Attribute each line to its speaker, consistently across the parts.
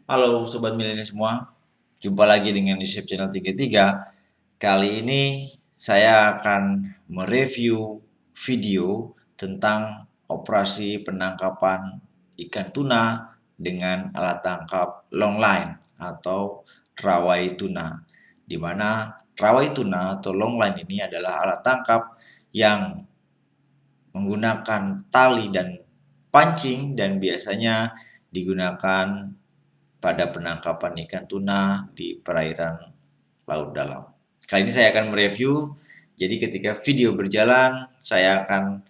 Speaker 1: Halo Sobat Milenial semua, jumpa lagi dengan YouTube channel 33. Kali ini saya akan mereview video tentang operasi penangkapan ikan tuna dengan alat tangkap longline atau terawai tuna. Di mana terawai tuna atau longline ini adalah alat tangkap yang menggunakan tali dan pancing dan biasanya digunakan pada penangkapan ikan tuna di perairan laut dalam. Kali ini saya akan mereview, jadi ketika video berjalan, saya akan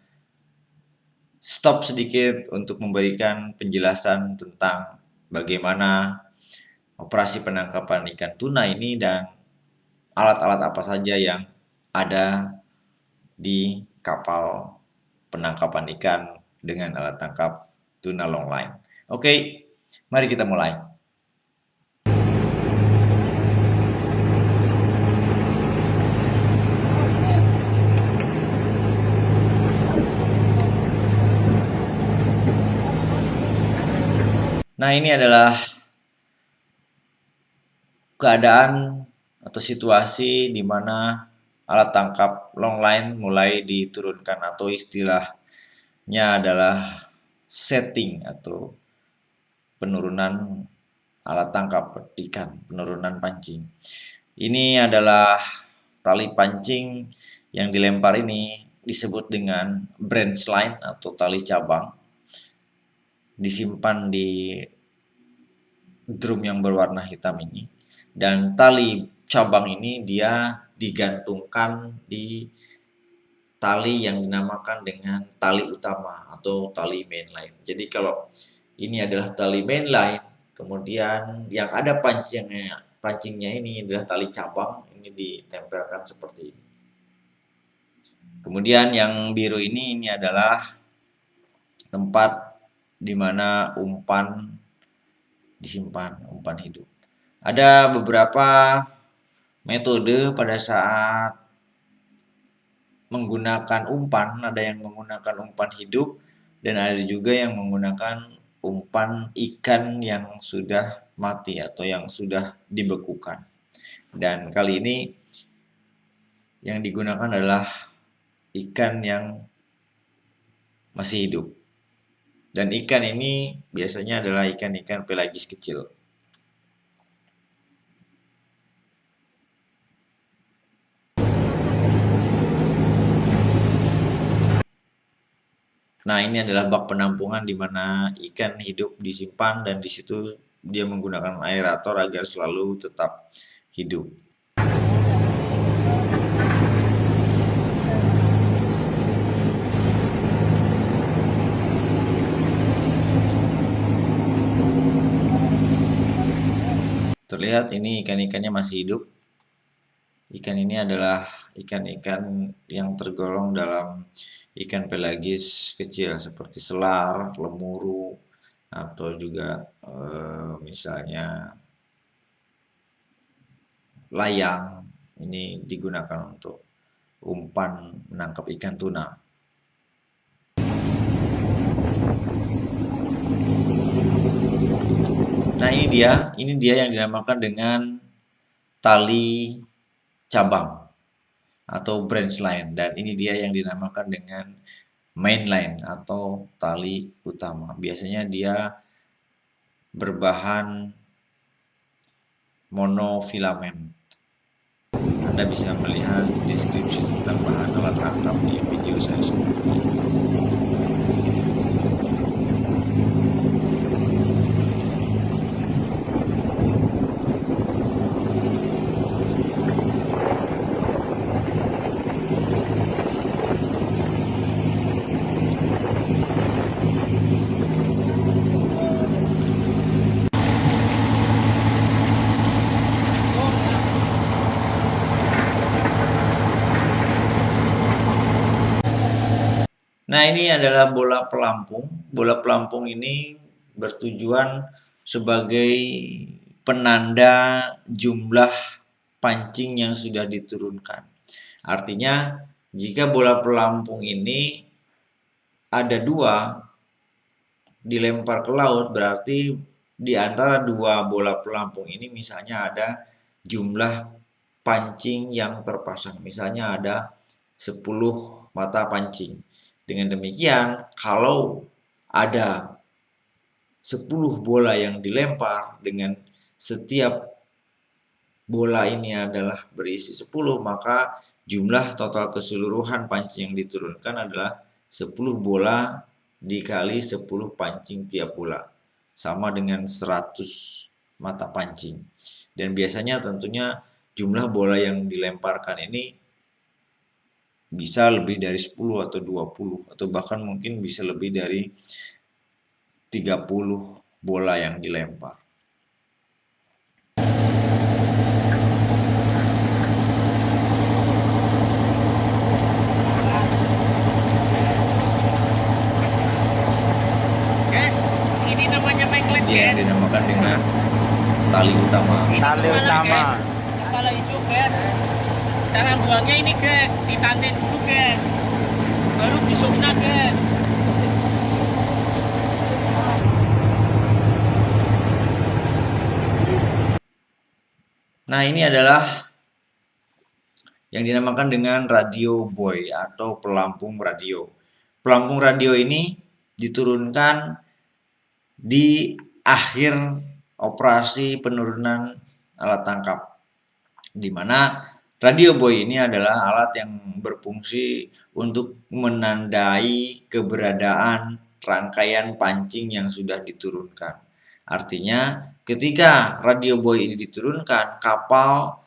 Speaker 1: stop sedikit untuk memberikan penjelasan tentang bagaimana operasi penangkapan ikan tuna ini dan alat-alat apa saja yang ada di kapal penangkapan ikan dengan alat tangkap tuna longline. Oke, mari kita mulai. Nah, ini adalah keadaan atau situasi di mana alat tangkap longline mulai diturunkan atau istilahnya adalah setting atau penurunan alat tangkap ikan, penurunan pancing. Ini adalah tali pancing yang dilempar ini disebut dengan branch line atau tali cabang, disimpan di drum yang berwarna hitam ini, dan tali cabang ini dia digantungkan di tali yang dinamakan dengan tali utama atau tali mainline. Jadi kalau ini adalah tali mainline, kemudian yang ada pancingnya ini adalah tali cabang, ini ditempelkan seperti ini. Kemudian yang biru ini adalah tempat di mana umpan disimpan, umpan hidup. Ada beberapa metode pada saat menggunakan umpan, ada yang menggunakan umpan hidup dan ada juga yang menggunakan umpan ikan yang sudah mati atau yang sudah dibekukan. Dan kali ini yang digunakan adalah ikan yang masih hidup. Dan ikan ini biasanya adalah ikan-ikan pelagis kecil. Nah, ini adalah bak penampungan di mana ikan hidup disimpan dan di situ dia menggunakan aerator agar selalu tetap hidup. Terlihat ini ikan-ikannya masih hidup. Ikan ini adalah ikan-ikan yang tergolong dalam ikan pelagis kecil seperti selar, lemuru, atau juga misalnya layang. Ini digunakan untuk umpan menangkap ikan tuna. Nah, ini dia yang dinamakan dengan tali cabang atau branch line, dan ini dia yang dinamakan dengan main line atau tali utama. Biasanya dia berbahan monofilamen. Anda bisa melihat deskripsi tentang bahan alat tangkap di video saya sebelumnya. Nah, ini adalah bola pelampung. Bola pelampung ini bertujuan sebagai penanda jumlah pancing yang sudah diturunkan. Artinya, jika bola pelampung ini ada 2 dilempar ke laut, berarti di antara dua bola pelampung ini misalnya ada jumlah pancing yang terpasang. Misalnya ada 10 mata pancing. Dengan demikian, kalau ada 10 bola yang dilempar dengan setiap bola ini adalah berisi 10, maka jumlah total keseluruhan pancing yang diturunkan adalah 10 bola dikali 10 pancing tiap bola. Sama dengan 100 mata pancing. Dan biasanya tentunya jumlah bola yang dilemparkan ini bisa lebih dari 10 atau 20 atau bahkan mungkin bisa lebih dari 30 bola yang dilempar.
Speaker 2: Ini namanya magnet,
Speaker 1: Dia yang dinamakan dengan tali utama.
Speaker 2: Tali utama. Kalau itu, guys, cara buangnya ini, guys, ditarik dulu, guys, baru disukna, guys.
Speaker 1: Nah, ini adalah yang dinamakan dengan radio buoy atau pelampung radio. Pelampung radio ini diturunkan di akhir operasi penurunan alat tangkap, di mana radio buoy ini adalah alat yang berfungsi untuk menandai keberadaan rangkaian pancing yang sudah diturunkan. Artinya, ketika radio buoy ini diturunkan, kapal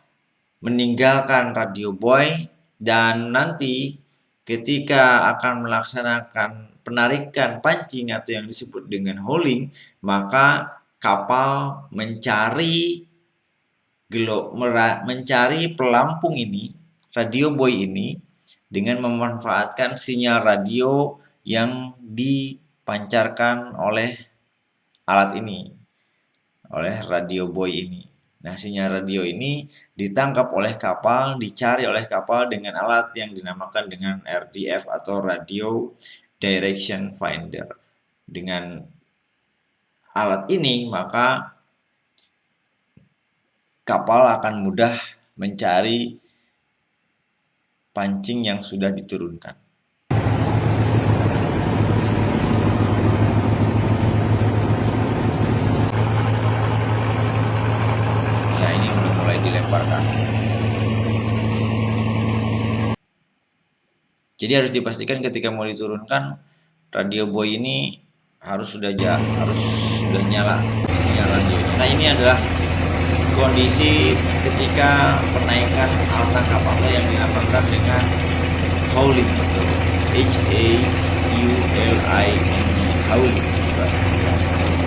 Speaker 1: meninggalkan radio buoy dan nanti ketika akan melaksanakan penarikan pancing atau yang disebut dengan hauling, maka kapal mencari pelampung ini, radio buoy ini, dengan memanfaatkan sinyal radio yang dipancarkan oleh alat ini, oleh radio buoy ini. Nah, sinyal radio ini ditangkap oleh kapal, dicari oleh kapal dengan alat yang dinamakan dengan RDF atau Radio Direction Finder. Dengan alat ini, maka kapal akan mudah mencari pancing yang sudah diturunkan. Nah, ini udah mulai dilemparkan. Jadi harus dipastikan ketika mau diturunkan, radio buoy ini harus sudah nyala sinyal radio. Nah, ini adalah kondisi ketika penaikan alat tangkap atau yang dinamakan dengan hauling atau HAULING, hauling,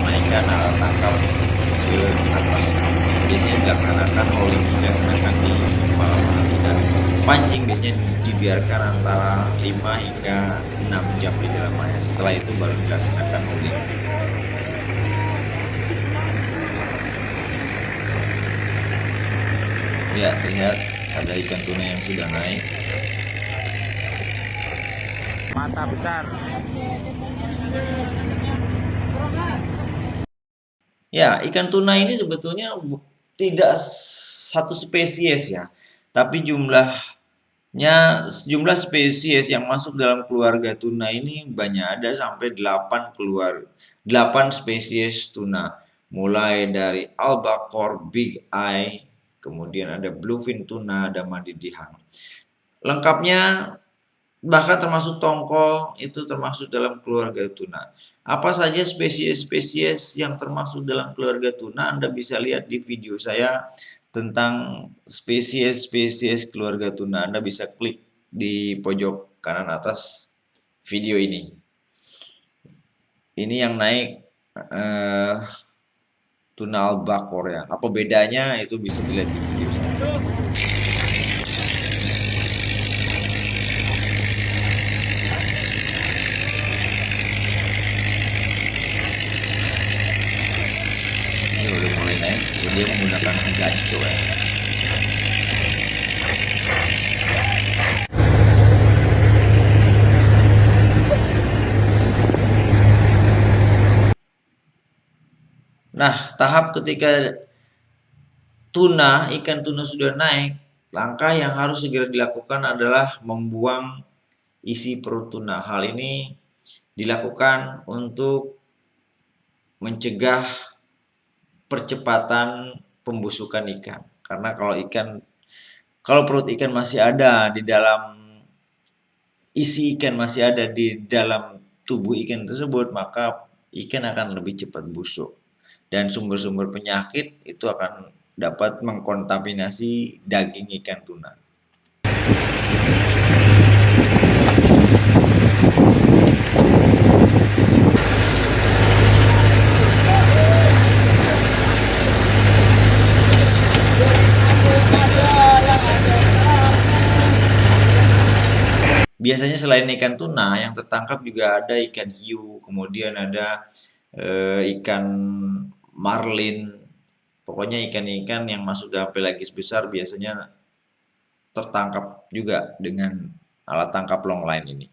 Speaker 1: menaikan alat tangkap ke atas. Biasanya dilaksanakan di malam hari, dan pancing biasanya dibiarkan antara 5 hingga 6 jam di dalam air. Setelah itu baru dilaksanakan hauling. Ya, terlihat ada ikan tuna yang sudah naik.
Speaker 2: Mata besar.
Speaker 1: Ya, ikan tuna ini sebetulnya tidak satu spesies ya, tapi jumlah spesies yang masuk dalam keluarga tuna ini banyak, ada sampai 8 spesies tuna. Mulai dari albacore, big eye, kemudian ada bluefin tuna, ada madidihang. Lengkapnya bahkan termasuk tongkol itu termasuk dalam keluarga tuna. Apa saja spesies-spesies yang termasuk dalam keluarga tuna Anda bisa lihat di video saya tentang spesies-spesies keluarga tuna. Anda bisa klik di pojok kanan atas video ini. Ini yang naik tuna albacore ya. Apa bedanya itu bisa dilihat di video saya. Ini udah mulai naik, dia menggunakan ganco ya. Nah, tahap ketika ikan tuna sudah naik, langkah yang harus segera dilakukan adalah membuang isi perut tuna. Hal ini dilakukan untuk mencegah percepatan pembusukan ikan. Karena kalau perut ikan masih ada di dalam isi ikan masih ada di dalam tubuh ikan tersebut, maka ikan akan lebih cepat busuk. Dan sumber-sumber penyakit itu akan dapat mengkontaminasi daging ikan tuna. Biasanya selain ikan tuna, yang tertangkap juga ada ikan hiu, kemudian ada ikan marlin. Pokoknya ikan-ikan yang masuk dalam pelagis besar biasanya tertangkap juga dengan alat tangkap longline ini.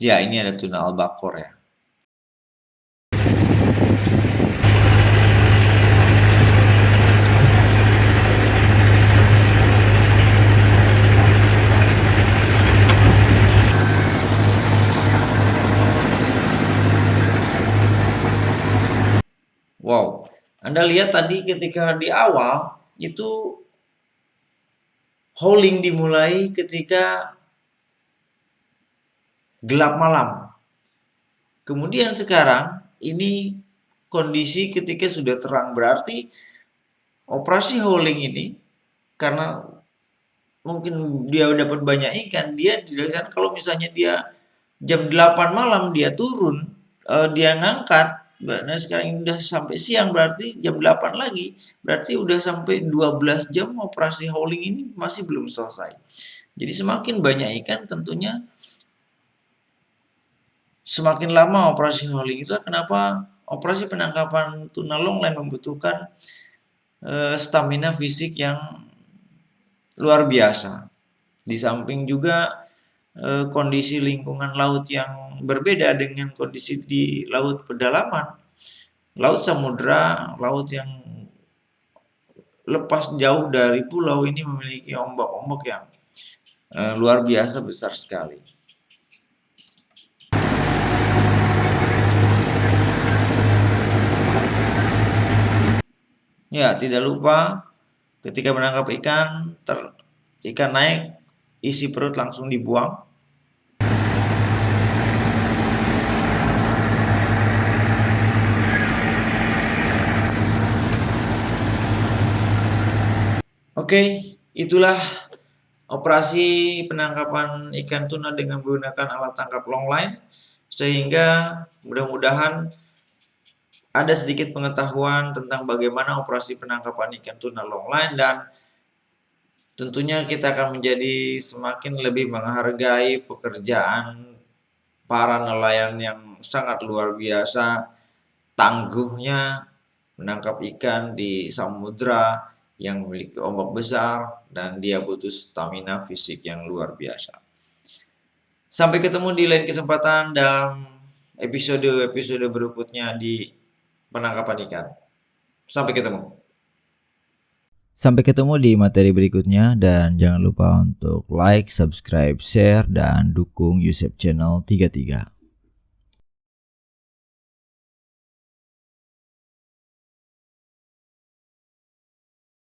Speaker 1: Ya, ini ada tuna albacore ya. Wow, Anda lihat tadi ketika di awal itu hauling dimulai ketika gelap malam. Kemudian sekarang ini kondisi ketika sudah terang, berarti operasi hauling ini karena mungkin dia dapat banyak ikan, dia dilaksanakan kalau misalnya dia jam 8 malam dia turun, dia ngangkat. Nah, sekarang udah sampai siang berarti jam 8 lagi. Berarti udah sampai 12 jam operasi hauling ini masih belum selesai. Jadi semakin banyak ikan tentunya semakin lama operasi hauling itu. Kenapa operasi penangkapan tuna longline membutuhkan stamina fisik yang luar biasa. Di samping juga kondisi lingkungan laut yang berbeda dengan kondisi di laut pedalaman, laut samudra, laut yang lepas jauh dari pulau ini memiliki ombak-ombak yang luar biasa besar sekali. Ya, tidak lupa ketika menangkap ikan, ikan naik, isi perut langsung dibuang. Oke, itulah operasi penangkapan ikan tuna dengan menggunakan alat tangkap longline, sehingga mudah-mudahan ada sedikit pengetahuan tentang bagaimana operasi penangkapan ikan tuna longline, dan tentunya kita akan menjadi semakin lebih menghargai pekerjaan para nelayan yang sangat luar biasa, tangguhnya menangkap ikan di samudra yang memiliki ombak besar, dan dia butuh stamina fisik yang luar biasa. Sampai ketemu di lain kesempatan dalam episode-episode berikutnya di penangkapan ikan. Sampai ketemu. Sampai ketemu di materi berikutnya, dan jangan lupa untuk like, subscribe, share, dan dukung YouTube channel 33.